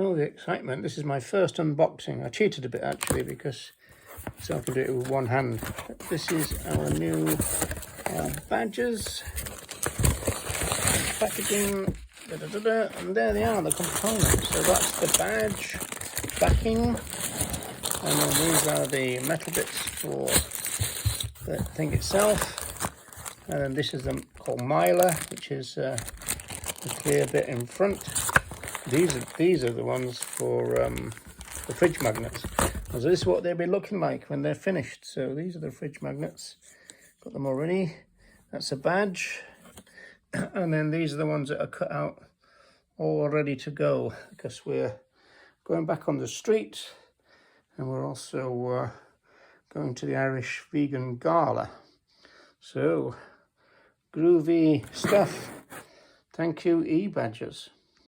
Oh, the excitement. This is my first unboxing. I cheated a bit actually because so I can do it with one hand. But this is our new badges. Packaging. And there they are, the components. So that's the badge backing. And then these are the metal bits for the thing itself. And then this is called Mylar, which is the clear bit in front. These are the ones for the fridge magnets. So this is what they'll be looking like when they're finished. So these are the fridge magnets. Got them already. That's a badge. And then these are the ones that are cut out, all ready to go, because we're going back on the street, and we're also going to the Irish Vegan Gala. So groovy stuff. Thank you, eBadgers.